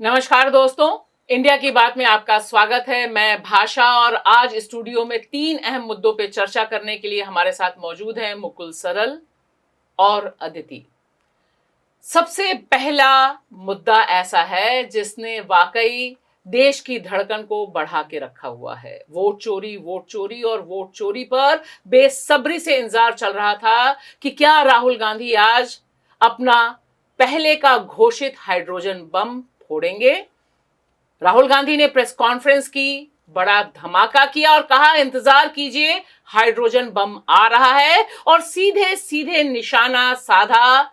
नमस्कार दोस्तों, इंडिया की बात में आपका स्वागत है। मैं भाषा और आज स्टूडियो में 3 अहम मुद्दों पे चर्चा करने के लिए हमारे साथ मौजूद हैं मुकुल सरल और अदिति। सबसे पहला मुद्दा ऐसा है जिसने वाकई देश की धड़कन को बढ़ा के रखा हुआ है। वोट चोरी और वोट चोरी पर बेसब्री से इंतजार चल रहा था कि क्या राहुल गांधी आज अपना पहले का घोषित हाइड्रोजन बम फोड़ेंगे। राहुल गांधी ने प्रेस कॉन्फ्रेंस की, बड़ा धमाका किया और कहा इंतजार कीजिए, हाइड्रोजन बम आ रहा है, और सीधे सीधे निशाना साधा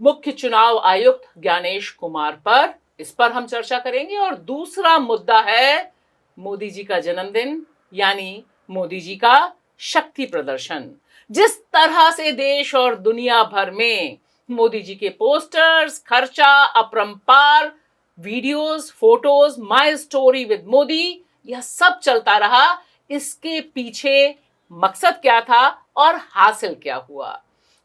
मुख्य चुनाव आयुक्त ज्ञानेश कुमार पर। इस पर हम चर्चा करेंगे। और दूसरा मुद्दा है मोदी जी का जन्मदिन, यानी मोदी जी का शक्ति प्रदर्शन। जिस तरह से देश और दुनिया भर में मोदी जी के पोस्टर्स, खर्चा, अपरंपार videos, photos, my story with Modi, यह सब चलता रहा। इसके पीछे मकसद क्या था और हासिल क्या हुआ?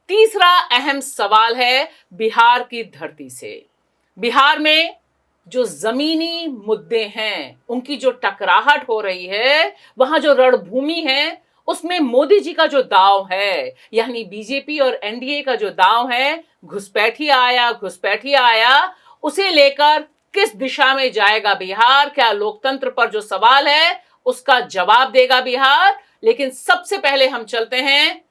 तीसरा अहम सवाल है बिहार की धरती से। बिहार में जो जमीनी मुद्दे हैं, उनकी जो टकराहट हो रही है, वहां जो रणभूमि है, उसमें मोदी जी का जो दांव है, यानी बीजेपी और एनडीए का जो दांव है, घुसपैठिया आया, उसे लेकर किस दिशा में जाएगा बिहार? क्या लोकतंत्र पर जो सवाल है उसका जवाब देगा बिहार? लेकिन सबसे पहले हम चलते हैं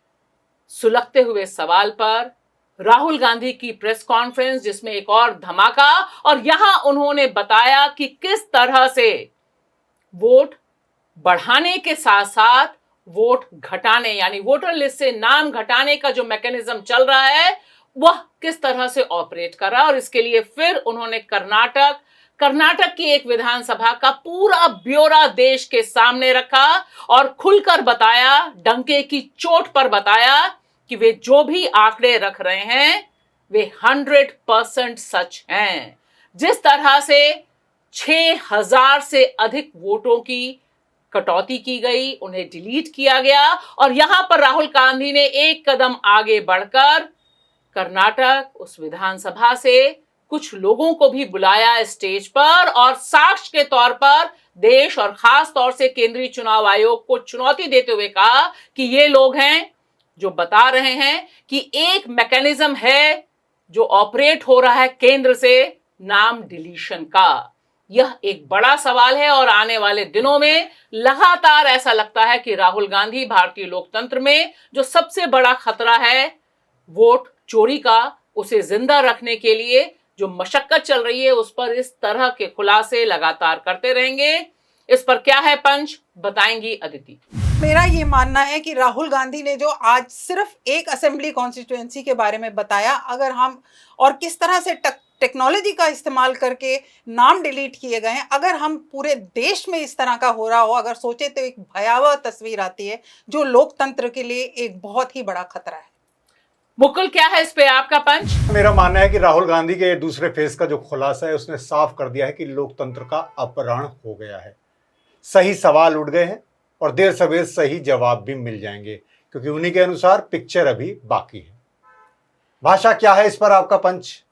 सुलगते हुए सवाल पर, राहुल गांधी की प्रेस कॉन्फ्रेंस, जिसमें एक और धमाका, और यहां उन्होंने बताया कि किस तरह से वोट बढ़ाने के साथ साथ वोट घटाने, यानी वोटर लिस्ट से नाम घटाने का जो मैकेनिज्म चल रहा है, वह किस तरह से ऑपरेट कर रहा है। और इसके लिए फिर उन्होंने कर्नाटक की एक विधानसभा का पूरा ब्यौरा देश के सामने रखा और खुलकर बताया, डंके की चोट पर बताया कि वे जो भी आंकड़े रख रहे हैं वे 100% सच हैं। जिस तरह से 6000 से अधिक वोटों की कटौती की गई, उन्हें डिलीट किया गया, और यहां पर राहुल गांधी ने एक कदम आगे बढ़कर कर्नाटक, उस विधानसभा से कुछ लोगों को भी बुलाया स्टेज पर और साक्ष्य के तौर पर देश और खास तौर से केंद्रीय चुनाव आयोग को चुनौती देते हुए कहा कि ये लोग हैं जो बता रहे हैं कि एक मैकेनिज्म है जो ऑपरेट हो रहा है केंद्र से, नाम डिलीशन का। यह एक बड़ा सवाल है और आने वाले दिनों में लगातार ऐसा लगता है कि राहुल गांधी भारतीय लोकतंत्र में जो सबसे बड़ा खतरा है वोट चोरी का, उसे जिंदा रखने के लिए जो मशक्कत चल रही है, उस पर इस तरह के खुलासे लगातार करते रहेंगे। इस पर क्या है पंच, बताएंगी अदिति। मेरा ये मानना है कि राहुल गांधी ने जो आज सिर्फ एक असेंबली कॉन्स्टिट्यूएंसी के बारे में बताया, अगर हम और किस तरह से टेक्नोलॉजी का इस्तेमाल करके नाम डिलीट किए गए हैं, अगर हम पूरे देश में इस तरह का हो रहा हो, अगर सोचे तो एक भयावह तस्वीर आती है जो लोकतंत्र के लिए एक बहुत ही बड़ा खतरा है। मुकुल, क्या है इस पे आपका पंच? मेरा मानना है कि राहुल गांधी के दूसरे फेज का जो खुलासा है उसने साफ कर दिया है कि लोकतंत्र का अपहरण हो गया है। सही सवाल उठ गए हैं और देर सवेर सही जवाब भी मिल जाएंगे, क्योंकि उन्हीं के अनुसार पिक्चर अभी बाकी है। भाषा, क्या है इस पर आपका पंच?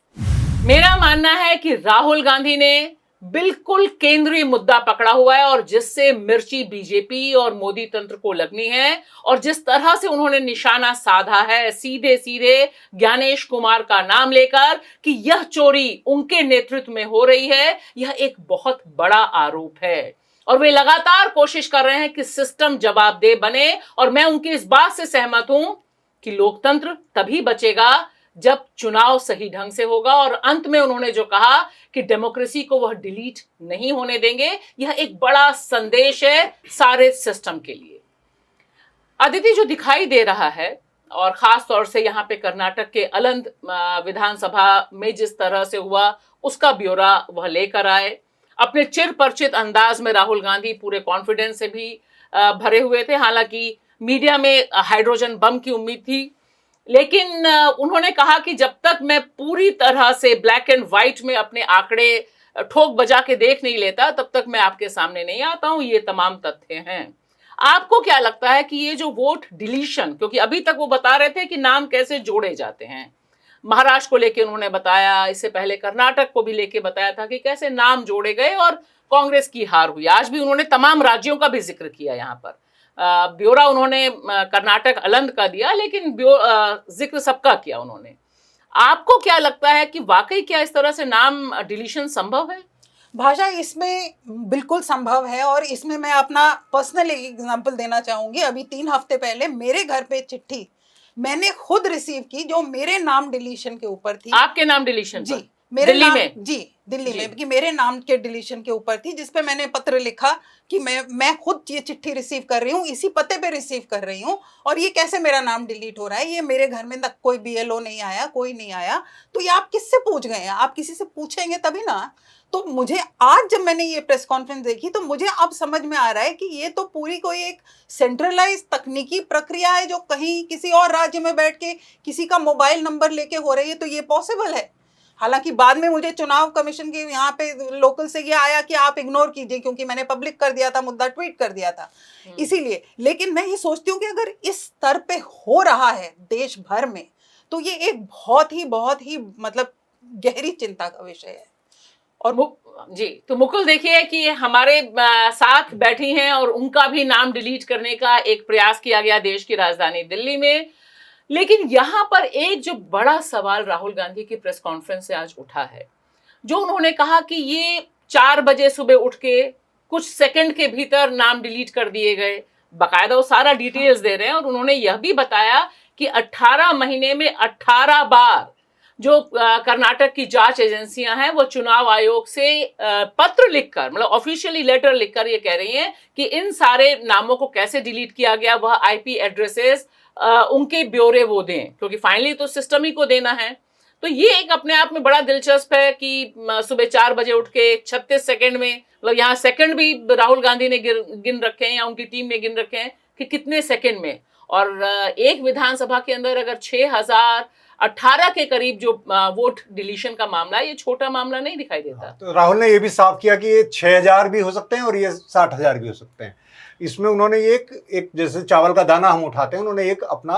मेरा मानना है कि राहुल गांधी ने बिल्कुल केंद्रीय मुद्दा पकड़ा हुआ है और जिससे मिर्ची बीजेपी और मोदी तंत्र को लगनी है, और जिस तरह से उन्होंने निशाना साधा है सीधे सीधे ज्ञानेश कुमार का नाम लेकर कि यह चोरी उनके नेतृत्व में हो रही है, यह एक बहुत बड़ा आरोप है। और वे लगातार कोशिश कर रहे हैं कि सिस्टम जवाबदेह बने, और मैं उनकी इस बात से सहमत हूं कि लोकतंत्र तभी बचेगा जब चुनाव सही ढंग से होगा। और अंत में उन्होंने जो कहा कि डेमोक्रेसी को वह डिलीट नहीं होने देंगे, यह एक बड़ा संदेश है सारे सिस्टम के लिए। अदिति, जो दिखाई दे रहा है, और खास तौर से यहाँ पे कर्नाटक के अलंद विधानसभा में जिस तरह से हुआ, उसका ब्यौरा वह लेकर आए। अपने चिर परिचित अंदाज में राहुल गांधी पूरे कॉन्फिडेंस से भी भरे हुए थे। हालांकि मीडिया में हाइड्रोजन बम की उम्मीद थी, लेकिन उन्होंने कहा कि जब तक मैं पूरी तरह से ब्लैक एंड व्हाइट में अपने आंकड़े ठोक बजा के देख नहीं लेता, तब तक मैं आपके सामने नहीं आता हूं। ये तमाम तथ्य हैं। आपको क्या लगता है कि ये जो वोट डिलीशन, क्योंकि अभी तक वो बता रहे थे कि नाम कैसे जोड़े जाते हैं, महाराष्ट्र को लेके उन्होंने बताया, इससे पहले कर्नाटक को भी लेके बताया था कि कैसे नाम जोड़े गए और कांग्रेस की हार हुई। आज भी उन्होंने तमाम राज्यों का भी जिक्र किया यहाँ पर। ब्यौरा उन्होंने कर्नाटक अलंद का दिया, लेकिन जिक्र सबका किया उन्होंने। आपको क्या लगता है कि वाकई क्या इस तरह से नाम डिलीशन संभव है? भाषा, इसमें बिल्कुल संभव है, और इसमें मैं अपना पर्सनल एक एग्जांपल देना चाहूंगी। अभी 3 हफ्ते पहले मेरे घर पे चिट्ठी मैंने खुद रिसीव की जो मेरे नाम डिलीशन के ऊपर थी। आपके नाम डिलीशन? जी, मेरे दिल्ली नाम में? जी, दिल्ली में, कि मेरे नाम के डिलीशन के ऊपर थी, जिसपे मैंने पत्र लिखा कि मैं खुद ये चिट्ठी रिसीव कर रही हूँ, इसी पते पे रिसीव कर रही हूँ, और ये कैसे मेरा नाम डिलीट हो रहा है, ये मेरे घर में तक कोई BLO नहीं आया, कोई नहीं आया। तो ये आप किससे पूछ गए हैं? आप किसी से पूछेंगे तभी ना। तो मुझे आज जब मैंने ये प्रेस कॉन्फ्रेंस देखी तो मुझे अब समझ में आ रहा है कि ये तो पूरी कोई एक सेंट्रलाइज तकनीकी प्रक्रिया है जो कहीं किसी और राज्य में बैठ के किसी का मोबाइल नंबर लेके हो रही है। तो ये पॉसिबल है। हालांकि बाद में मुझे चुनाव कमीशन के यहाँ पे लोकल से ये आया कि आप इग्नोर कीजिए, क्योंकि मैंने पब्लिक कर दिया था मुद्दा, ट्वीट कर दिया था इसीलिए। लेकिन मैं ये सोचती हूँ कि अगर इस स्तर पे हो रहा है देश भर में, तो ये एक बहुत ही मतलब गहरी चिंता का विषय है। और जी, तो मुकुल देखिए कि हमारे साथ बैठी हैं और उनका भी नाम डिलीट करने का एक प्रयास किया गया देश की राजधानी दिल्ली में। लेकिन यहाँ पर एक जो बड़ा सवाल राहुल गांधी की प्रेस कॉन्फ्रेंस से आज उठा है, जो उन्होंने कहा कि ये 4 बजे सुबह उठ के कुछ सेकंड के भीतर नाम डिलीट कर दिए गए। बाकायदा वो सारा डिटेल्स दे रहे हैं, और उन्होंने यह भी बताया कि 18 महीने में 18 बार जो कर्नाटक की जांच एजेंसियां हैं वो चुनाव आयोग से पत्र लिखकर, मतलब ऑफिशियली लेटर लिखकर ये कह रही हैं कि इन सारे नामों को कैसे डिलीट किया गया, वह IP एड्रेसेस उनके ब्यौरे वो दें, क्योंकि फाइनली तो सिस्टम ही को देना है। तो ये एक अपने आप में बड़ा दिलचस्प है कि सुबह 4 बजे उठ के 36 सेकंड में, मतलब यहाँ सेकंड भी राहुल गांधी ने गिन रखे हैं या उनकी टीम ने गिन रखे हैं कि कितने सेकंड में। और एक विधानसभा के अंदर अगर 6018 के करीब जो वोट डिलीशन का मामला है, ये छोटा मामला नहीं दिखाई देता। तो राहुल ने ये भी साफ किया कि ये 6000 भी हो सकते हैं और ये 60,000 भी हो सकते हैं। इसमें उन्होंने एक जैसे चावल का दाना हम उठाते हैं, उन्होंने एक अपना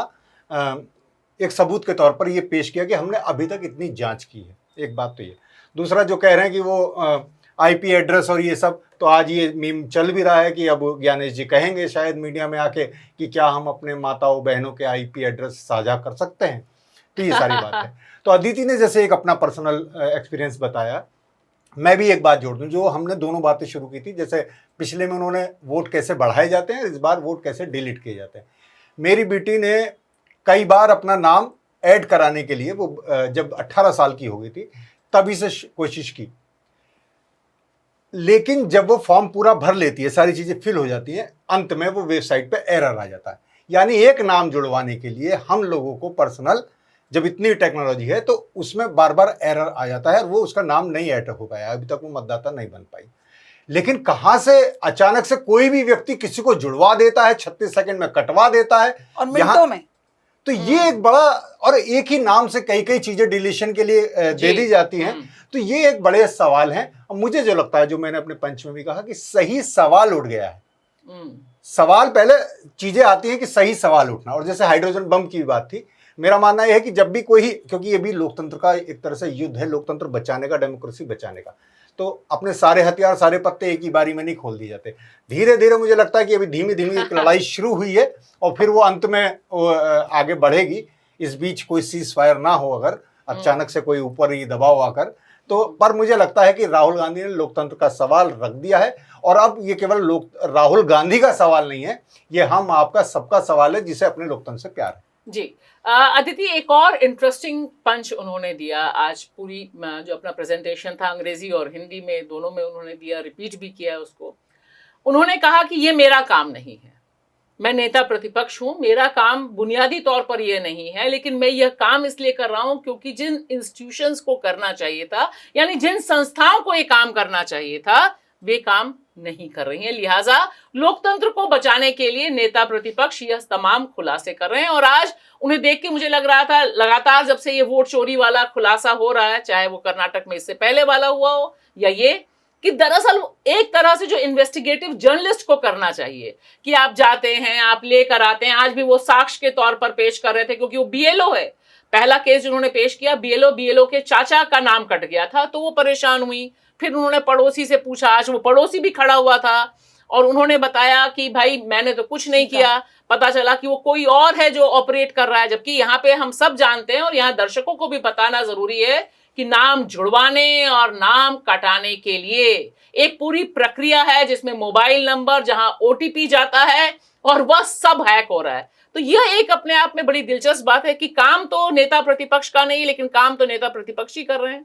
एक सबूत के तौर पर ये पेश किया कि हमने अभी तक इतनी जांच की है। एक बात तो ये। दूसरा जो कह रहे हैं कि वो IP एड्रेस और ये सब, तो आज ये मीम चल भी रहा है कि अब ज्ञानेश जी कहेंगे शायद मीडिया में आके कि क्या हम अपने माताओं बहनों के IP एड्रेस साझा कर सकते हैं। तो ये सारी बात है। तो अदिति ने जैसे एक अपना पर्सनल एक्सपीरियंस बताया, मैं भी एक बात जोड़ दूं, जो हमने दोनों बातें शुरू की थी। जैसे पिछले में उन्होंने वोट कैसे बढ़ाए जाते हैं, इस बार वोट कैसे डिलीट किए जाते हैं। मेरी बेटी ने कई बार अपना नाम ऐड कराने के लिए, वो जब 18 साल की हो गई थी तभी से कोशिश की, लेकिन जब वो फॉर्म पूरा भर लेती है, सारी चीज़ें फिल हो जाती हैं, अंत में वो वेबसाइट पे एरर आ जाता है। यानी एक नाम जुड़वाने के लिए हम लोगों को पर्सनल, जब इतनी टेक्नोलॉजी है तो उसमें बार बार एरर आ जाता है और वो उसका नाम नहीं ऐड हो पाया, अभी तक वो मतदाता नहीं बन पाई। लेकिन कहां से अचानक से कोई भी व्यक्ति किसी को जुड़वा देता है, 36 सेकंड में कटवा देता है और मिनटों में। तो ये एक बड़ा, और एक ही नाम से कई कई चीजें डिलीशन के लिए दे दी जाती हैं। तो ये एक बड़े सवाल हैं। और मुझे जो लगता है, जो मैंने अपने पंच में भी कहा, कि सही सवाल उठ गया है। सवाल पहले चीजें आती हैं कि सही सवाल उठना। और जैसे हाइड्रोजन बम की बात थी, मेरा मानना यह है कि जब भी कोई, क्योंकि ये भी लोकतंत्र का एक तरह से युद्ध है, लोकतंत्र बचाने का, डेमोक्रेसी बचाने का, तो अपने सारे हथियार, सारे पत्ते एक ही बारी में नहीं खोल दिए जाते। धीरे धीरे मुझे लगता है कि अभी धीमी धीमी एक लड़ाई शुरू हुई है और फिर वो अंत में आगे बढ़ेगी। इस बीच कोई सीज फायर ना हो, अगर अचानक से कोई ऊपर ही दबाव आकर, तो पर मुझे लगता है कि राहुल गांधी ने लोकतंत्र का सवाल रख दिया है। और अब ये केवल राहुल गांधी का सवाल नहीं है, ये हम आपका सबका सवाल है, जिसे अपने लोकतंत्र से प्यार है। जी अदिति, एक और इंटरेस्टिंग पंच उन्होंने दिया आज। पूरी जो अपना प्रेजेंटेशन था अंग्रेजी और हिंदी में, दोनों में उन्होंने दिया, रिपीट भी किया उसको। उन्होंने कहा कि ये मेरा काम नहीं है, मैं नेता प्रतिपक्ष हूं, मेरा काम बुनियादी तौर पर यह नहीं है, लेकिन मैं यह काम इसलिए कर रहा हूं क्योंकि जिन इंस्टीट्यूशंस को करना चाहिए था, यानी जिन संस्थाओं को ये काम करना चाहिए था, वे काम नहीं कर रही हैं। लिहाजा लोकतंत्र को बचाने के लिए नेता प्रतिपक्ष यह तमाम खुलासे कर रहे हैं। और आज उन्हें देख के मुझे लग रहा था, लगातार जब से ये वोट चोरी वाला खुलासा हो रहा है, चाहे वो कर्नाटक में इससे पहले वाला हुआ हो या ये, कि दरअसल एक तरह से जो इन्वेस्टिगेटिव जर्नलिस्ट को करना चाहिए कि आप जाते हैं, आप लेकर आते हैं। आज भी वो साक्ष्य के तौर पर पेश कर रहे थे, क्योंकि वो BLO है, पहला केस उन्होंने पेश किया, बीएलओ के चाचा का नाम कट गया था तो वो परेशान हुई। फिर उन्होंने पड़ोसी से पूछा, आज वो पड़ोसी भी खड़ा हुआ था और उन्होंने बताया कि भाई मैंने तो कुछ नहीं किया। पता चला कि वो कोई और है जो ऑपरेट कर रहा है। जबकि यहाँ पे हम सब जानते हैं और यहाँ दर्शकों को भी बताना जरूरी है कि नाम जुड़वाने और नाम कटाने के लिए एक पूरी प्रक्रिया है, जिसमें मोबाइल नंबर, जहां ओटीपी जाता है और वह सब हैक हो रहा है। तो यह एक अपने आप में बड़ी दिलचस्प बात है कि काम तो नेता प्रतिपक्ष का नहीं, लेकिन काम तो नेता प्रतिपक्ष ही कर रहे हैं।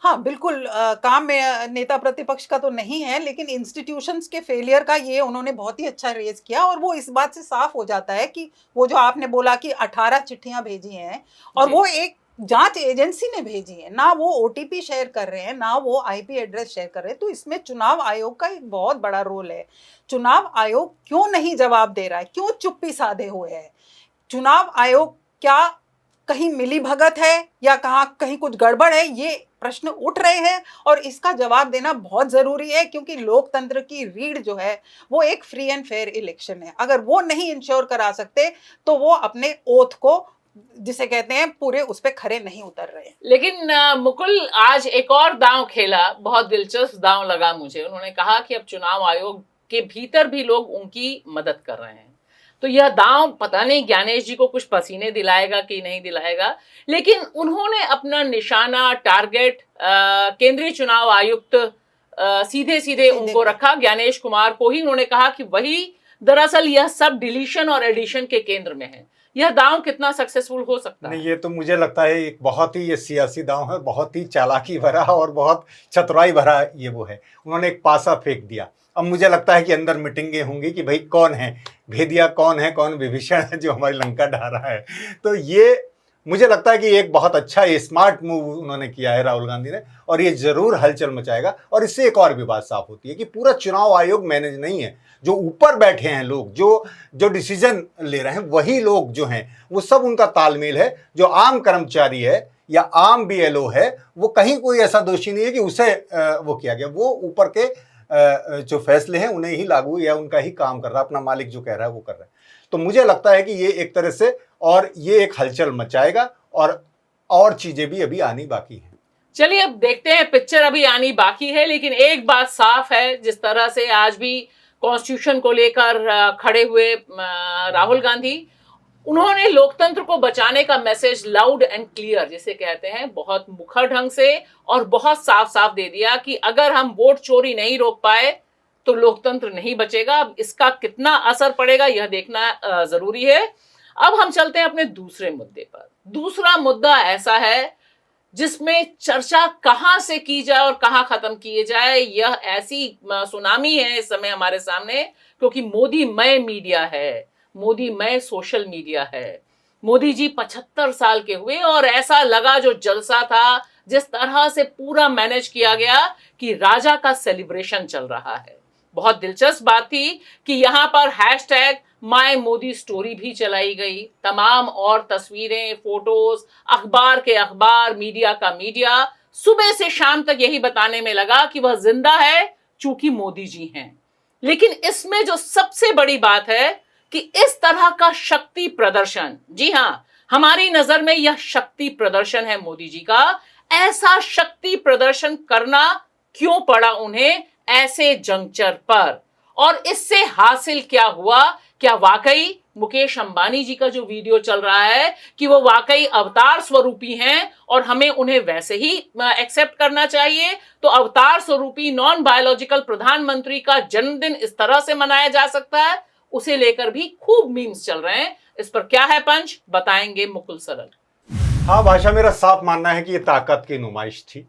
हाँ बिल्कुल, काम में नेता प्रतिपक्ष का तो नहीं है, लेकिन इंस्टीट्यूशंस के फेलियर का ये उन्होंने बहुत ही अच्छा रेज किया। और वो इस बात से साफ हो जाता है कि वो जो आपने बोला कि 18 चिट्ठियां भेजी हैं और वो एक जांच एजेंसी ने भेजी है, ना वो ओटीपी शेयर कर रहे हैं, ना वो आईपी एड्रेस शेयर कर रहे हैं। तो इसमें चुनाव आयोग का एक बहुत बड़ा रोल है। चुनाव आयोग क्यों नहीं जवाब दे रहा है, क्यों चुप्पी साधे हुए है? चुनाव आयोग क्या कहीं मिली भगत है या कहीं कुछ गड़बड़ है, ये प्रश्न उठ रहे हैं और इसका जवाब देना बहुत जरूरी है, क्योंकि लोकतंत्र की रीढ़ जो है वो एक फ्री एंड फेयर इलेक्शन है। अगर वो नहीं इंश्योर करा सकते तो वो अपने ओथ को, जिसे कहते हैं, पूरे उस पे खरे नहीं उतर रहे। लेकिन मुकुल आज एक और दांव खेला, बहुत दिलचस्प दांव लगा मुझे। उन्होंने कहा कि अब चुनाव आयोग के भीतर भी लोग उनकी मदद कर रहे हैं। तो यह दांव पता नहीं ज्ञानेश जी को कुछ पसीने दिलाएगा कि नहीं दिलाएगा, लेकिन उन्होंने अपना निशाना, टारगेट केंद्रीय चुनाव आयुक्त सीधे सीधे उनको रखा, ज्ञानेश कुमार को ही। उन्होंने कहा कि वही दरअसल यह सब डिलीशन और एडिशन के केंद्र में है। यह दांव कितना सक्सेसफुल हो सकता है? नहीं, ये तो मुझे लगता है एक बहुत ही ये सियासी दांव है, बहुत ही चालाकी भरा और बहुत चतुराई भरा ये वो है। उन्होंने एक पासा फेंक दिया। अब मुझे लगता है कि अंदर मीटिंगें होंगी कि भाई कौन है भेदिया, कौन है, कौन विभीषण है जो हमारी लंका ढा रहा है। तो ये मुझे लगता है कि एक बहुत अच्छा स्मार्ट मूव उन्होंने किया है राहुल गांधी ने, और ये जरूर हलचल मचाएगा। और इससे एक और भी बात साफ होती है कि पूरा चुनाव आयोग मैनेज नहीं है। जो ऊपर बैठे हैं लोग, जो डिसीजन ले रहे हैं, वही लोग जो हैं वो सब उनका तालमेल है। जो आम कर्मचारी है या आम बीएलओ है, वो कहीं कोई ऐसा दोषी नहीं है कि उसे वो किया गया। वो ऊपर के जो फैसले हैं उन्हें ही लागू या उनका ही काम कर रहा है, अपना मालिक जो कह रहा है वो कर रहा है। तो मुझे लगता है कि ये एक तरह से और ये एक हलचल मचाएगा और चीजें भी अभी आनी बाकी हैं। चलिए अब देखते हैं, पिक्चर अभी आनी बाकी है। लेकिन एक बात साफ है, जिस तरह से आज भी कॉन्स्टिट्यूशन को लेकर खड़े हुए राहुल गांधी, उन्होंने लोकतंत्र को बचाने का मैसेज लाउड एंड क्लियर, जिसे कहते हैं, बहुत मुखर ढंग से और बहुत साफ साफ दे दिया कि अगर हम वोट चोरी नहीं रोक पाए तो लोकतंत्र नहीं बचेगा। अब इसका कितना असर पड़ेगा यह देखना जरूरी है। अब हम चलते हैं अपने दूसरे मुद्दे पर। दूसरा मुद्दा ऐसा है जिसमें चर्चा कहां से की जाए और कहां खत्म किए जाए। यह ऐसी सुनामी है इस समय हमारे सामने, क्योंकि मोदीमय मीडिया है, मोदीमय सोशल मीडिया है। मोदी जी 75 साल के हुए और ऐसा लगा जो जलसा था, जिस तरह से पूरा मैनेज किया गया कि राजा का सेलिब्रेशन चल रहा है। बहुत दिलचस्प बात थी कि यहां पर हैशटैग माय मोदी स्टोरी भी चलाई गई। तमाम और तस्वीरें, फोटोज, अखबार के अखबार, मीडिया का मीडिया सुबह से शाम तक यही बताने में लगा कि वह जिंदा है चूंकि मोदी जी हैं। लेकिन इसमें जो सबसे बड़ी बात है कि इस तरह का शक्ति प्रदर्शन, जी हां, हमारी नजर में यह शक्ति प्रदर्शन है मोदी जी का। ऐसा शक्ति प्रदर्शन करना क्यों पड़ा उन्हें ऐसे जंक्चर पर, और इससे हासिल क्या हुआ? क्या वाकई मुकेश अंबानी जी का जो वीडियो चल रहा है कि वो वाकई अवतार स्वरूपी हैं और हमें उन्हें वैसे ही एक्सेप्ट करना चाहिए? तो अवतार स्वरूपी नॉन बायोलॉजिकल प्रधानमंत्री का जन्मदिन इस तरह से मनाया जा सकता है, उसे लेकर भी खूब मीम्स चल रहे हैं। इस पर क्या है पंच, बताएंगे मुकुल सरल। हाँ भाषा, मेरा साफ मानना है कि ये ताकत की नुमाइश थी।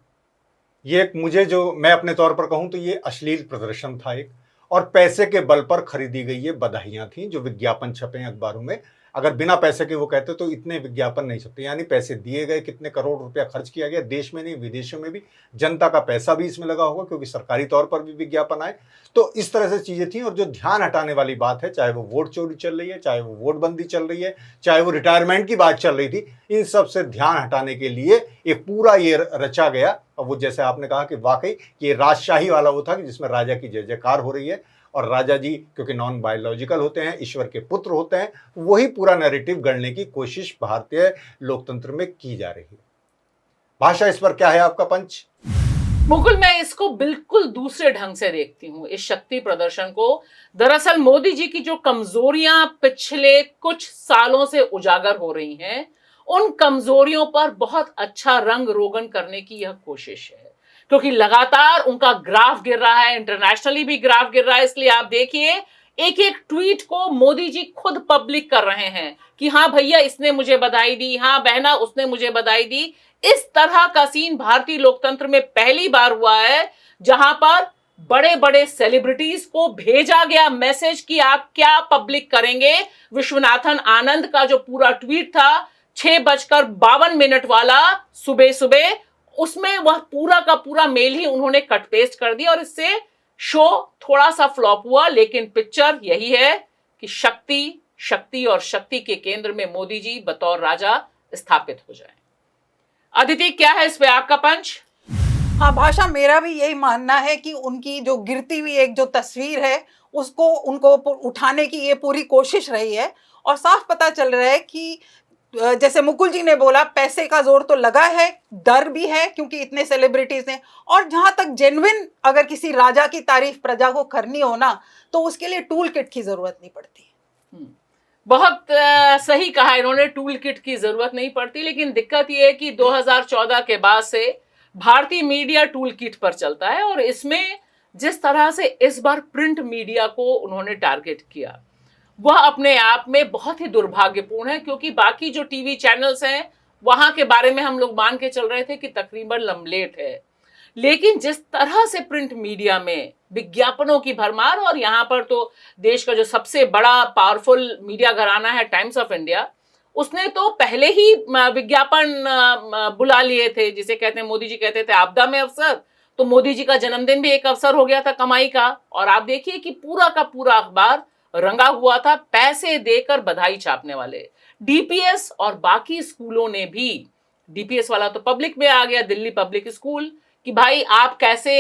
ये एक, मुझे जो मैं अपने तौर पर कहूं तो ये अश्लील प्रदर्शन था एक, और पैसे के बल पर खरीदी गई ये बधाइयां थी। जो विज्ञापन छपे अखबारों में, अगर बिना पैसे के वो कहते तो इतने विज्ञापन नहीं छपते। यानी पैसे दिए गए, कितने करोड़ रुपया खर्च किया गया, देश में नहीं विदेशों में भी। जनता का पैसा भी इसमें लगा होगा क्योंकि सरकारी तौर पर भी विज्ञापन आए। तो इस तरह से चीजें थी। और जो ध्यान हटाने वाली बात है, चाहे वो वोट चोरी चल रही है, चाहे वो वोटबंदी चल रही है, चाहे वो रिटायरमेंट की बात चल रही थी, इन सब से ध्यान हटाने के लिए एक पूरा ये रचा गया। और वो जैसे आपने कहा कि वाकई ये राजशाही वाला वो था कि जिसमें राजा की जय जयकार हो रही है। और राजा जी क्योंकि नॉन बायोलॉजिकल होते हैं, ईश्वर के पुत्र होते हैं, वही पूरा नैरेटिव गढ़ने की कोशिश भारतीय लोकतंत्र में की जा रही है। भाषा, इस पर क्या है आपका पंच? मुकुल, मैं इसको बिल्कुल दूसरे ढंग से देखती हूँ, इस शक्ति प्रदर्शन को। दरअसल मोदी जी की जो कमजोरियां पिछले कुछ सालों से उजागर हो रही हैं, उन कमजोरियों पर बहुत अच्छा रंग रोगन करने की यह कोशिश है, क्योंकि लगातार उनका ग्राफ गिर रहा है, इंटरनेशनली भी ग्राफ गिर रहा है। इसलिए आप देखिए, एक एक ट्वीट को मोदी जी खुद पब्लिक कर रहे हैं कि हाँ भैया इसने मुझे बधाई दी, हाँ बहना उसने मुझे बधाई दी। इस तरह का सीन भारतीय लोकतंत्र में पहली बार हुआ है, जहां पर बड़े बड़े सेलिब्रिटीज को भेजा गया मैसेज कि आप क्या पब्लिक करेंगे। विश्वनाथन आनंद का जो पूरा ट्वीट था 6:52 वाला सुबह सुबह, उसमें वह पूरा का पूरा मेल ही उन्होंने कट पेस्ट कर दिया और इससे शो थोड़ा सा फ्लॉप हुआ। लेकिन पिक्चर यही है कि शक्ति और शक्ति के केंद्र में मोदी जी बतौर राजा स्थापित हो जाए। अदिति, क्या है इस पे आपका पंच? हाँ भाषा, मेरा भी यही मानना है कि उनकी जो गिरती हुई एक जो तस्वीर है उसको उनको उठाने की ये पूरी कोशिश रही है। और साफ पता चल रहा है कि जैसे मुकुल जी ने बोला, पैसे का जोर तो लगा है, डर भी है क्योंकि इतने सेलिब्रिटीज हैं। और जहां तक जेन्युइन अगर किसी राजा की तारीफ प्रजा को करनी हो ना, तो उसके लिए टूल किट की जरूरत नहीं पड़ती। बहुत सही कहा इन्होंने, टूल किट की जरूरत नहीं पड़ती। लेकिन दिक्कत यह है कि 2014 के बाद से भारतीय मीडिया टूल किट पर चलता है और इसमें जिस तरह से इस बार प्रिंट मीडिया को उन्होंने टारगेट किया, वह अपने आप में बहुत ही दुर्भाग्यपूर्ण है। क्योंकि बाकी जो टीवी चैनल्स हैं वहां के बारे में हम लोग मान के चल रहे थे कि तकरीबन लमलेट है, लेकिन जिस तरह से प्रिंट मीडिया में विज्ञापनों की भरमार, और यहाँ पर तो देश का जो सबसे बड़ा पावरफुल मीडिया घराना है टाइम्स ऑफ इंडिया, उसने तो पहले ही विज्ञापन बुला लिए थे, जिसे कहते हैं, मोदी जी कहते थे आपदा में अवसर, तो मोदी जी का जन्मदिन भी एक अवसर हो गया था कमाई का। और आप देखिए कि पूरा का पूरा अखबार रंगा हुआ था पैसे देकर बधाई छापने वाले। डीपीएस और बाकी स्कूलों ने भी, डीपीएस वाला तो पब्लिक में आ गया, दिल्ली पब्लिक स्कूल, कि भाई आप कैसे,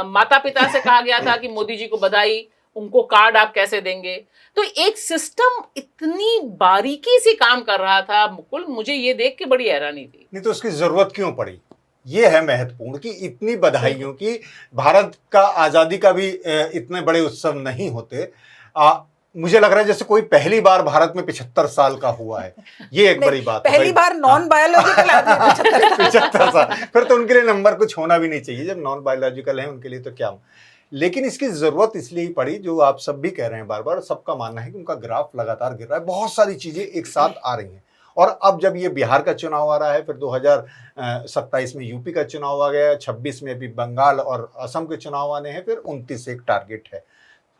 माता पिता से कहा गया था कि मोदी जी को बधाई, उनको कार्ड आप कैसे देंगे। तो एक सिस्टम इतनी बारीकी से काम कर रहा था मुकुल, मुझे ये देख के बड़ी हैरानी थी। नहीं तो उसकी जरूरत क्यों पड़ी, ये है महत्वपूर्ण कि इतनी बधाइयों की। भारत का आजादी का भी इतने बड़े उत्सव नहीं होते। मुझे लग रहा है जैसे कोई पहली बार भारत में 75 साल का हुआ है, ये एक बड़ी बात है। पहली बार नॉन बायोलॉजिकल आदमी 75 साल, फिर तो उनके लिए नंबर कुछ होना भी नहीं चाहिए, जब नॉन बायोलॉजिकल है उनके लिए तो क्या। लेकिन इसकी जरूरत इसलिए ही पड़ी, जो आप सब भी कह रहे हैं बार बार, सबका मानना है कि उनका ग्राफ लगातार गिर रहा है, बहुत सारी चीजें एक साथ आ रही हैं। और अब जब ये बिहार का चुनाव आ रहा है, फिर 2027 में यूपी का चुनाव आ गया, 26 में भी बंगाल और असम के चुनाव आने हैं, फिर 29 एक टारगेट है।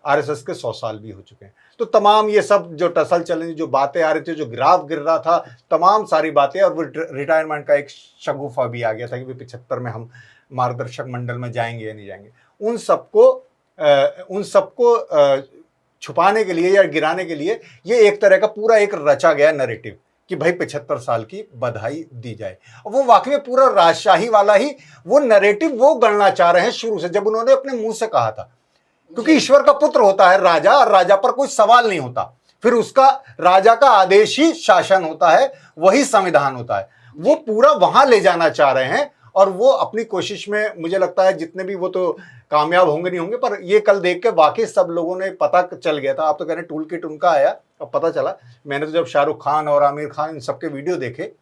आरएसएस के 100 साल भी हो चुके हैं। तो तमाम ये सब जो टसल चलने, जो बातें आ रही थी, जो ग्राफ गिर रहा था, तमाम सारी बातें, और वो रिटायरमेंट का एक शगुफा भी आ गया था कि 75 में हम मार्गदर्शक मंडल में जाएंगे या नहीं जाएंगे, उन सबको छुपाने के लिए या गिराने के लिए ये एक तरह का पूरा एक रचा गया नैरेटिव कि भाई 75 साल की बधाई दी जाए। वो वाकई में पूरा राजशाही वाला ही वो नैरेटिव वो गढ़ना चाह रहे हैं शुरू से, जब उन्होंने अपने मुंह से कहा था। क्योंकि ईश्वर का पुत्र होता है राजा, और राजा पर कोई सवाल नहीं होता, फिर उसका राजा का आदेश ही शासन होता है, वही संविधान होता है। वो पूरा वहां ले जाना चाह रहे हैं, और वो अपनी कोशिश में, मुझे लगता है जितने भी, वो तो कामयाब होंगे नहीं होंगे, पर ये कल देख के वाकई सब लोगों ने पता चल गया था। आप तो कह रहे टूल किट उनका आया, अब पता चला। मैंने तो जब शाहरुख खान और आमिर खान इन सबके वीडियो देखे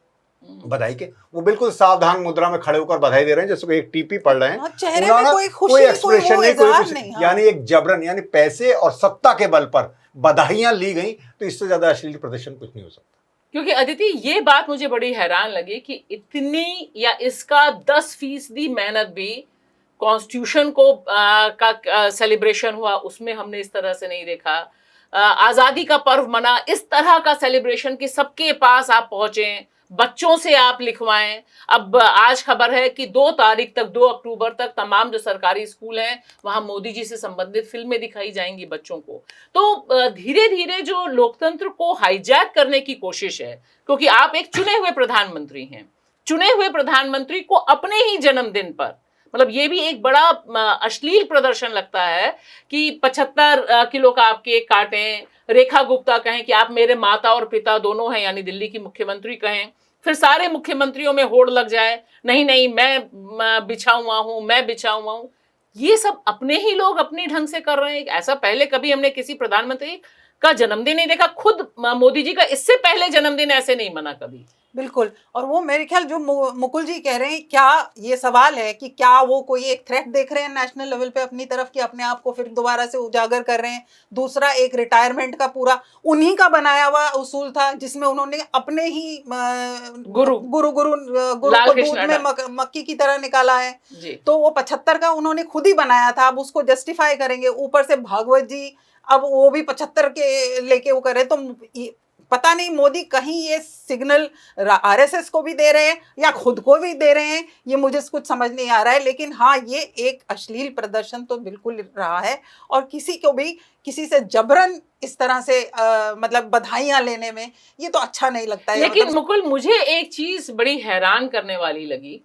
बधाई के, वो बिल्कुल सावधान मुद्रा में खड़े होकर बधाई दे रहे हैं, जैसे कोई एक टीपी पढ़ रहे हैं, चेहरे में कोई खुशी, कोई एक्सप्रेशन नहीं, कोई कुछ नहीं। यानी एक जबरन, यानी पैसे और सत्ता के बल पर बधाइयां ली गई। तो इससे ज्यादा अश्लील प्रदर्शन कुछ नहीं हो सकता। क्योंकि अदिति, ये बात मुझे बड़ी हैरान लगी कि इतनी, या इसका 10% मेहनत भी कॉन्स्टिट्यूशन को का सेलिब्रेशन हुआ, उसमें हमने इस तरह से नहीं देखा। आजादी का पर्व मना, इस तरह का सेलिब्रेशन कि सबके पास आप पहुंचे, बच्चों से आप लिखवाएं। अब आज खबर है कि 2 तारीख तक, 2 अक्टूबर तक तमाम जो सरकारी स्कूल हैं वहां मोदी जी से संबंधित फिल्में दिखाई जाएंगी बच्चों को। तो धीरे धीरे जो लोकतंत्र को हाईजैक करने की कोशिश है, क्योंकि आप एक चुने हुए प्रधानमंत्री हैं, चुने हुए प्रधानमंत्री को अपने ही जन्मदिन पर मतलब ये भी एक बड़ा अश्लील प्रदर्शन लगता है कि 75 किलो का आप केक काटें, रेखा गुप्ता कहें कि आप मेरे माता और पिता दोनों हैं, यानी दिल्ली की मुख्यमंत्री कहें, फिर सारे मुख्यमंत्रियों में होड़ लग जाए, नहीं नहीं मैं बिछा हुआ हूं, मैं बिछा हुआ हूं। ये सब अपने ही लोग अपने ढंग से कर रहे हैं। ऐसा पहले कभी हमने किसी प्रधानमंत्री का जन्मदिन नहीं देखा। खुद मोदी जी का इससे पहले जन्मदिन ऐसे नहीं मना कभी। बिल्कुल। और वो मेरे ख्याल जो मुकुल जी कह रहे हैं, क्या ये सवाल है कि क्या वो कोई एक थ्रेट देख रहे हैं नेशनल लेवल पे अपनी तरफ, कि अपने आप को फिर दोबारा से उजागर कर रहे हैं। दूसरा, एक रिटायरमेंट का पूरा उन्हीं का बनाया हुआ उसूल था, जिसमें उन्होंने अपने ही गुरु को दूध में मक्की की तरह निकाला है जी। तो वो 75 का उन्होंने खुद ही बनाया था, अब उसको जस्टिफाई करेंगे। ऊपर से भागवत जी अब वो भी 75 के लेके वो करे, तो पता नहीं मोदी कहीं ये सिग्नल आरएसएस को भी दे रहे हैं या खुद को भी दे रहे हैं, ये मुझे कुछ समझ नहीं आ रहा है। लेकिन हाँ, ये एक अश्लील प्रदर्शन तो बिल्कुल रहा है, और किसी को भी किसी से जबरन इस तरह से मतलब बधाइयां लेने में ये तो अच्छा नहीं लगता है। लेकिन मुकुल, मुझे एक चीज बड़ी हैरान करने वाली लगी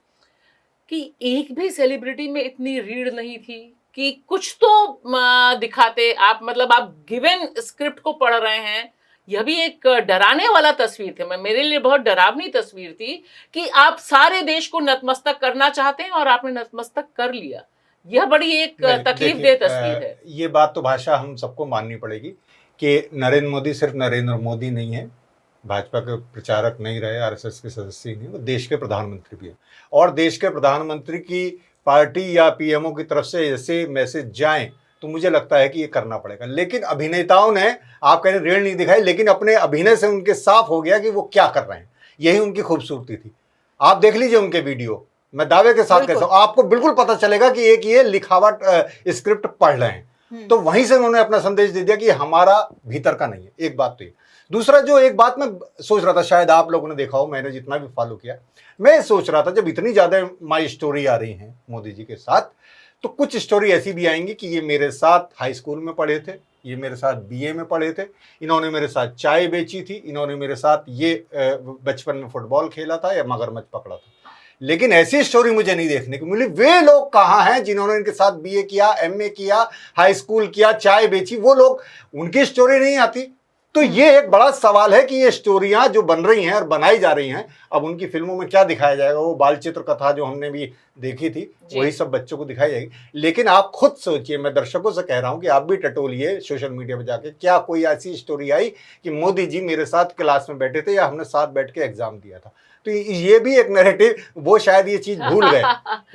कि एक भी सेलिब्रिटी में इतनी रीढ़ नहीं थी कि कुछ तो दिखाते आप। मतलब आप गिवन स्क्रिप्ट को पढ़ रहे हैं, यह भी एक डराने वाला तस्वीर थी। मेरे लिए बहुत डरावनी तस्वीर थी कि आप सारे देश को नतमस्तक करना चाहते हैं और आपने नतमस्तक कर लिया। यह बड़ी एक तकलीफ दे तस्वीर है। ये बात तो भाषा हम सबको माननी पड़ेगी कि नरेंद्र मोदी सिर्फ नरेंद्र मोदी नहीं है, भाजपा के प्रचारक नहीं रहे, आरएसएस के सदस्य ही नहीं, वो देश के प्रधानमंत्री भी है। और देश के प्रधानमंत्री की पार्टी या पीएमओ की तरफ से ऐसे मैसेज जाएं तो मुझे लगता है कि ये करना पड़ेगा। लेकिन अभिनेताओं ने, आप कह रहे रीढ़ नहीं दिखाई, लेकिन अपने अभिनय से उनके साफ हो गया कि वो क्या कर रहे हैं। यही उनकी खूबसूरती थी। आप देख लीजिए उनके वीडियो, मैं दावे के साथ कहता हूं, आपको बिल्कुल पता चलेगा कि एक ये लिखावट स्क्रिप्ट पढ़ रहे हैं। तो वहीं से उन्होंने अपना संदेश दे दिया कि हमारा भीतर का नहीं है। एक बात तो ये। दूसरा, जो एक बात मैं सोच रहा था, शायद आप लोगों ने देखा हो, मैंने जितना भी फॉलो किया, मैं सोच रहा था जब इतनी ज्यादा माई स्टोरी आ रही है मोदी जी के साथ, तो कुछ स्टोरी ऐसी भी आएंगी कि ये मेरे साथ हाई स्कूल में पढ़े थे, ये मेरे साथ बीए में पढ़े थे, इन्होंने मेरे साथ चाय बेची थी, इन्होंने मेरे साथ ये बचपन में फुटबॉल खेला था या मगरमच्छ पकड़ा था। लेकिन ऐसी स्टोरी मुझे नहीं देखने को मिली। वे लोग कहाँ हैं जिन्होंने इनके साथ बीए किया, एमए किया, हाई स्कूल किया, चाय बेची? वो लोग, उनकी स्टोरी नहीं आती। तो ये एक बड़ा सवाल है कि ये स्टोरियां जो बन रही हैं और बनाई जा रही हैं, अब उनकी फिल्मों में क्या दिखाया जाएगा? वो बाल चित्र कथा जो हमने भी देखी थी वही सब बच्चों को दिखाई जाएगी। लेकिन आप खुद सोचिए, मैं दर्शकों से कह रहा हूं कि आप भी टटोलिए सोशल मीडिया पर जाके, क्या कोई ऐसी स्टोरी आई कि मोदी जी मेरे साथ क्लास में बैठे थे या हमने साथ बैठ के एग्जाम दिया था? तो ये भी एक नैरेटिव, वो शायद ये चीज भूल गए,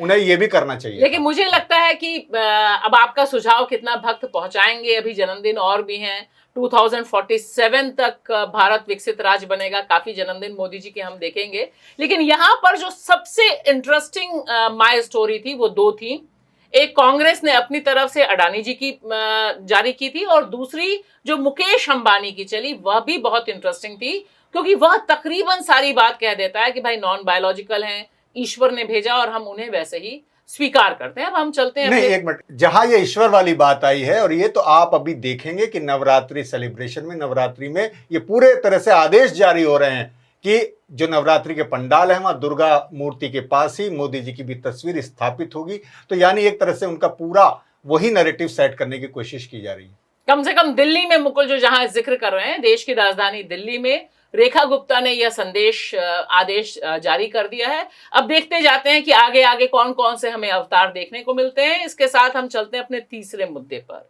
उन्हें ये भी करना चाहिए। लेकिन मुझे लगता है कि अब आपका सुझाव कितना भक्त पहुंचाएंगे, अभी जन्मदिन और भी हैं। 2047 तक भारत विकसित राज्य बनेगा, काफी जन्मदिन मोदी जी के हम देखेंगे। लेकिन यहाँ पर जो सबसे इंटरेस्टिंग माय स्टोरी थी वो दो थी। एक कांग्रेस ने अपनी तरफ से अडानी जी की जारी की थी, और दूसरी जो मुकेश अंबानी की चली वह भी बहुत इंटरेस्टिंग थी, क्योंकि वह तकरीबन सारी बात कह देता है कि भाई नॉन बायोलॉजिकल हैं, ईश्वर ने भेजा और हम उन्हें वैसे ही स्वीकार करते हैं। अब हम चलते हैं। नहीं, एक मिनट, जहां ये ईश्वर वाली बात आई है, और ये तो आप अभी देखेंगे कि नवरात्रि सेलिब्रेशन में, नवरात्रि में ये पूरे तरह से आदेश जारी हो रहे हैं कि जो नवरात्रि के पंडाल है वहां दुर्गा मूर्ति के पास ही मोदी जी की भी तस्वीर स्थापित होगी। तो यानी एक तरह से उनका पूरा वही नैरेटिव सेट करने की कोशिश की जा रही है। कम से कम दिल्ली में, मुकुल जो जहां जिक्र कर रहे हैं, देश की राजधानी दिल्ली में रेखा गुप्ता ने यह संदेश, आदेश जारी कर दिया है। अब देखते जाते हैं कि आगे आगे कौन कौन से हमें अवतार देखने को मिलते हैं। इसके साथ हम चलते हैं अपने तीसरे मुद्दे पर।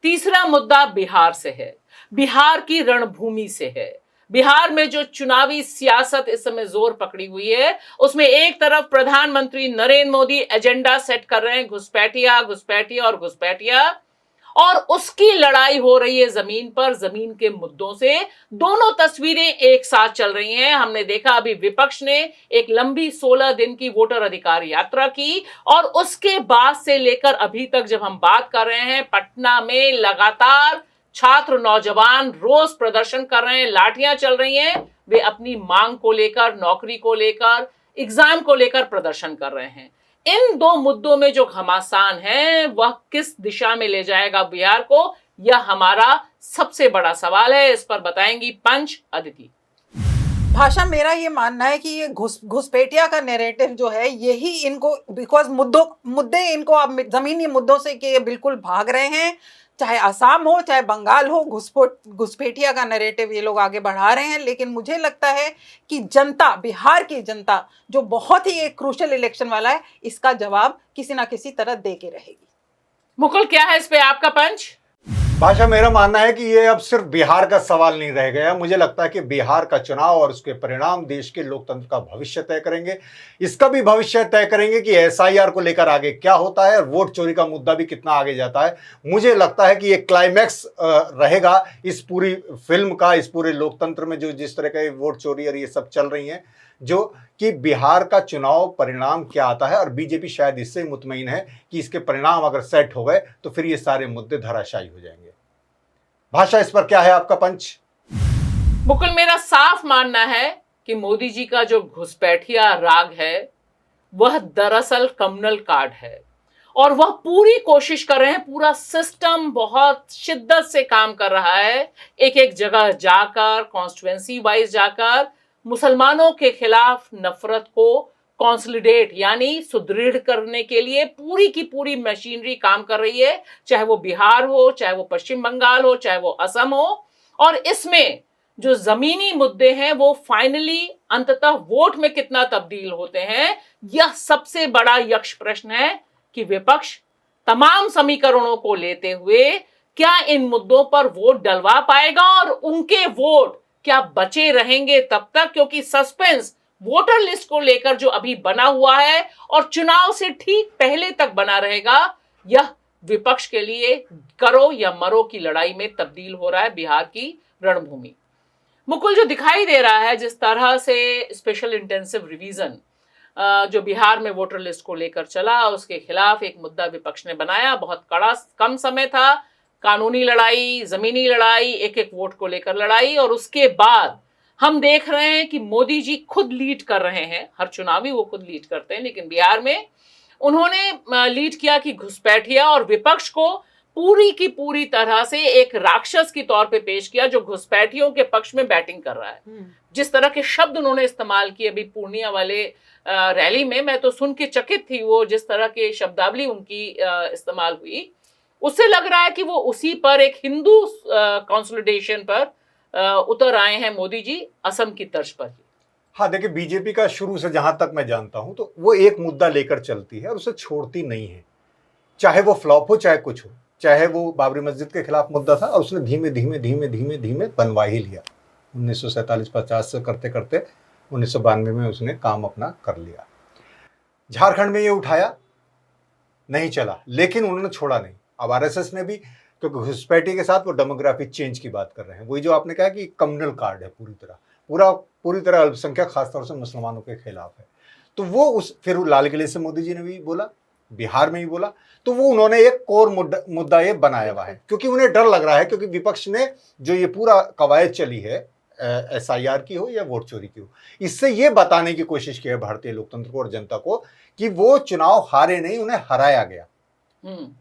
तीसरा मुद्दा बिहार से है, बिहार की रणभूमि से है। बिहार में जो चुनावी सियासत इस समय जोर पकड़ी हुई है, उसमें एक तरफ प्रधानमंत्री नरेंद्र मोदी एजेंडा सेट कर रहे हैं, घुसपैठिया घुसपैठिया और घुसपैठिया, और उसकी लड़ाई हो रही है जमीन पर, जमीन के मुद्दों से। दोनों तस्वीरें एक साथ चल रही हैं। हमने देखा अभी विपक्ष ने एक लंबी 16 दिन की वोटर अधिकार यात्रा की, और उसके बाद से लेकर अभी तक जब हम बात कर रहे हैं, पटना में लगातार छात्र नौजवान रोज प्रदर्शन कर रहे हैं, लाठियां चल रही हैं। वे अपनी मांग को लेकर, नौकरी को लेकर, एग्जाम को लेकर प्रदर्शन कर रहे हैं। इन दो मुद्दों में जो घमासान है वह किस दिशा में ले जाएगा बिहार को, यह हमारा सबसे बड़ा सवाल है। इस पर बताएंगी पंच अदिति। भाषा, मेरा ये मानना है कि ये घुसपैठिया का नैरेटिव जो है, यही इनको, बिकॉज मुद्दे इनको अब जमीनी मुद्दों से कि ये बिल्कुल भाग रहे हैं, चाहे असम हो चाहे बंगाल हो, घुसपैठिया का नैरेटिव ये लोग आगे बढ़ा रहे हैं। लेकिन मुझे लगता है कि जनता, बिहार की जनता जो बहुत ही एक क्रूशियल इलेक्शन वाला है, इसका जवाब किसी ना किसी तरह दे के रहेगी। मुकुल, क्या है इस पे आपका पंच? भाषा, मेरा मानना है कि ये अब सिर्फ बिहार का सवाल नहीं रह गया। मुझे लगता है कि बिहार का चुनाव और उसके परिणाम देश के लोकतंत्र का भविष्य तय करेंगे। इसका भी भविष्य तय करेंगे कि एसआईआर को लेकर आगे क्या होता है और वोट चोरी का मुद्दा भी कितना आगे जाता है। मुझे लगता है कि ये क्लाइमैक्स रहेगा इस पूरी फिल्म का, इस पूरे लोकतंत्र में जो जिस तरह के वोट चोरी और ये सब चल रही हैं, जो कि बिहार का चुनाव परिणाम क्या आता है। और बीजेपी शायद इससे मुतमईन है कि इसके परिणाम अगर सेट हो गए तो फिर ये सारे मुद्दे धराशायी हो जाएंगे। भाषा, इस पर क्या है आपका पंच? मुकुल, मेरा साफ मानना है कि मोदी जी का जो घुसपैठिया राग है वह दरअसल कम्युनल कार्ड है, और वह पूरी कोशिश कर रहे हैं, पूरा सिस्टम बहुत शिद्दत से काम कर रहा है, एक एक जगह जाकर, कॉन्स्टिट्यूएंसी वाइज जाकर मुसलमानों के खिलाफ नफरत को कॉन्सोलिडेट यानी सुदृढ़ करने के लिए पूरी की पूरी मशीनरी काम कर रही है, चाहे वो बिहार हो, चाहे वो पश्चिम बंगाल हो, चाहे वो असम हो। और इसमें जो जमीनी मुद्दे हैं वो फाइनली अंततः वोट में कितना तब्दील होते हैं, यह सबसे बड़ा यक्ष प्रश्न है कि विपक्ष तमाम समीकरणों को लेते हुए क्या इन मुद्दों पर वोट डलवा पाएगा और उनके वोट क्या बचे रहेंगे तब तक, क्योंकि सस्पेंस वोटर लिस्ट को लेकर जो अभी बना हुआ है और चुनाव से ठीक पहले तक बना रहेगा, यह विपक्ष के लिए करो या मरो की लड़ाई में तब्दील हो रहा है बिहार की रणभूमि। मुकुल, जो दिखाई दे रहा है जिस तरह से स्पेशल इंटेंसिव रिवीजन जो बिहार में वोटर लिस्ट को लेकर चला, उसके खिलाफ एक मुद्दा विपक्ष ने बनाया, बहुत कड़ा कम समय था, कानूनी लड़ाई, जमीनी लड़ाई, एक एक वोट को लेकर लड़ाई, और उसके बाद हम देख रहे हैं कि मोदी जी खुद लीड कर रहे हैं। हर चुनावी वो खुद लीड करते हैं, लेकिन बिहार में उन्होंने लीड किया कि घुसपैठिया, और विपक्ष को पूरी की पूरी तरह से एक राक्षस की तौर पे पेश किया जो घुसपैठियों के पक्ष में बैटिंग कर रहा है। जिस तरह के शब्द उन्होंने इस्तेमाल किए अभी पूर्णिया वाले रैली में, मैं तो सुन के चकित थी, वो जिस तरह की शब्दावली उनकी इस्तेमाल हुई, उससे लग रहा है कि वो उसी पर एक हिंदू कंसोलिडेशन पर उतर आए हैं मोदी जी, असम की तर्ज पर ही। हाँ, देखिए, बीजेपी का शुरू से जहां तक मैं जानता हूं तो वो एक मुद्दा लेकर चलती है और उसे छोड़ती नहीं है, चाहे वो फ्लॉप हो चाहे कुछ हो। चाहे वो बाबरी मस्जिद के खिलाफ मुद्दा था और उसने धीमे धीमे धीमे धीमे धीमे बनवा ही लिया। 1947-50 से करते करते 1992 में उसने काम अपना कर लिया। झारखंड में ये उठाया, नहीं चला, लेकिन उन्होंने छोड़ा नहीं। अब आरएसएस ने भी, क्योंकि घुसपैठी के साथ वो डेमोग्राफिक चेंज की बात कर रहे हैं, वही जो आपने कहा कि कम्युनल कार्ड है, पूरी तरह अल्पसंख्यक खासतौर से मुसलमानों के खिलाफ है। तो वो फिर लाल किले से मोदी जी ने भी बोला, बिहार में भी बोला, तो वो उन्होंने एक कोर मुद्दा ये बनाया हुआ है, क्योंकि उन्हें डर लग रहा है, क्योंकि विपक्ष ने जो ये पूरा कवायद चली है एसआईआर की हो या वोट चोरी की हो, इससे ये बताने की कोशिश की है भारतीय लोकतंत्र को और जनता को कि वो चुनाव हारे नहीं, उन्हें हराया गया।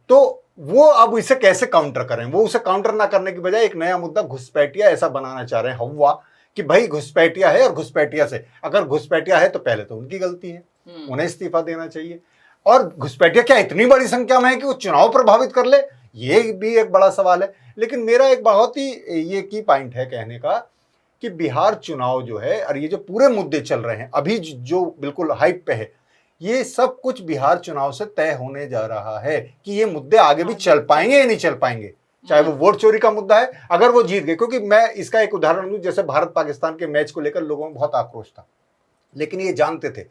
तो वो अब इसे कैसे काउंटर करें? वो उसे काउंटर ना करने की बजाय एक नया मुद्दा घुसपैठिया ऐसा बनाना चाह रहे हैं हवा कि भाई घुसपैठिया है, और घुसपैठिया से अगर घुसपैठिया है तो पहले तो उनकी गलती है, उन्हें इस्तीफा देना चाहिए। और घुसपैठिया क्या इतनी बड़ी संख्या में है कि वो चुनाव प्रभावित कर ले, ये भी एक बड़ा सवाल है। लेकिन मेरा एक बहुत ही ये की पॉइंट है कहने का कि बिहार चुनाव जो है और ये जो पूरे मुद्दे चल रहे हैं अभी जो बिल्कुल हाइप पे है, ये सब कुछ बिहार चुनाव से तय होने जा रहा है कि ये मुद्दे आगे भी चल पाएंगे या नहीं चल पाएंगे। चाहे वो वोट चोरी का मुद्दा है, अगर वो जीत गए, क्योंकि मैं इसका एक उदाहरण दूं, जैसे भारत पाकिस्तान के मैच को लेकर लोगों में बहुत आक्रोश था, लेकिन ये जानते थे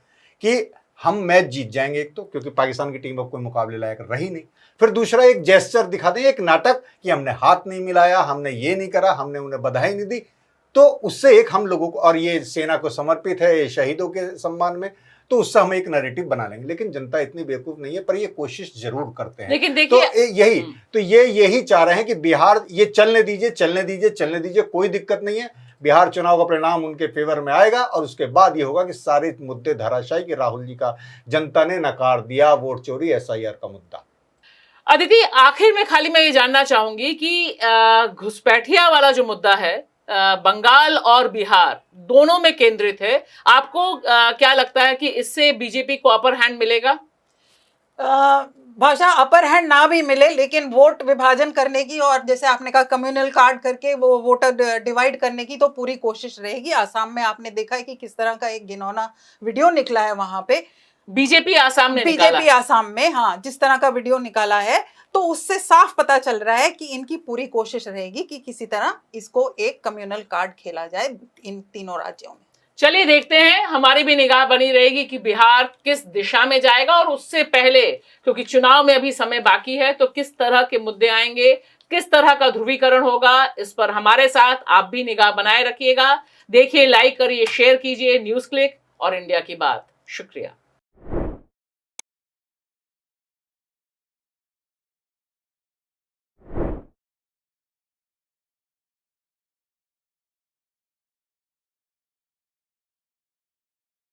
कि हम मैच जीत जाएंगे, एक तो क्योंकि पाकिस्तान की टीम अब कोई मुकाबले लायक रही नहीं, फिर दूसरा एक जेस्चर दिखा दें, एक नाटक कि हमने हाथ नहीं मिलाया, हमने ये नहीं करा, हमने उन्हें बधाई नहीं दी, तो उससे एक हम लोगों को, और ये सेना को समर्पित है, ये शहीदों के सम्मान में, तो उससे हम एक नैरेटिव बना लेंगे। लेकिन जनता इतनी बेवकूफ नहीं है, पर ये कोशिश जरूर करते हैं। लेकिन देखिए, तो यही चाह रहे हैं कि बिहार ये चलने दीजिए, कोई दिक्कत नहीं है, बिहार चुनाव का परिणाम उनके फेवर में आएगा और उसके बाद ये होगा कि सारे मुद्दे धराशायी, कि राहुल जी का जनता ने नकार दिया वोट चोरी एसआईआर का मुद्दा। अदिति, आखिर में खाली मैं ये जानना चाहूंगी कि घुसपैठिया वाला जो मुद्दा है बंगाल और बिहार दोनों में केंद्रित है। आपको क्या लगता है कि इससे बीजेपी को अपर हैंड मिलेगा? भाषा अपर हैंड ना भी मिले, लेकिन वोट विभाजन करने की और जैसे आपने कहा कम्युनल कार्ड करके वो वोटर डिवाइड करने की तो पूरी कोशिश रहेगी। आसाम में आपने देखा है कि किस तरह का एक घिनौना वीडियो निकला है वहां पे। बीजेपी आसाम ने निकाला। बीजेपी आसाम में, हाँ, जिस तरह का वीडियो निकाला है, तो उससे साफ पता चल रहा है कि इनकी पूरी कोशिश रहेगी कि किसी तरह इसको एक कम्युनल कार्ड खेला जाए इन तीनों राज्यों में। चलिए देखते हैं, हमारी भी निगाह बनी रहेगी कि बिहार किस दिशा में जाएगा, और उससे पहले क्योंकि चुनाव में अभी समय बाकी है, तो किस तरह के मुद्दे आएंगे, किस तरह का ध्रुवीकरण होगा, इस पर हमारे साथ आप भी निगाह बनाए रखिएगा। देखिए, लाइक करिए, शेयर कीजिए न्यूज़ क्लिक और इंडिया की बात। शुक्रिया।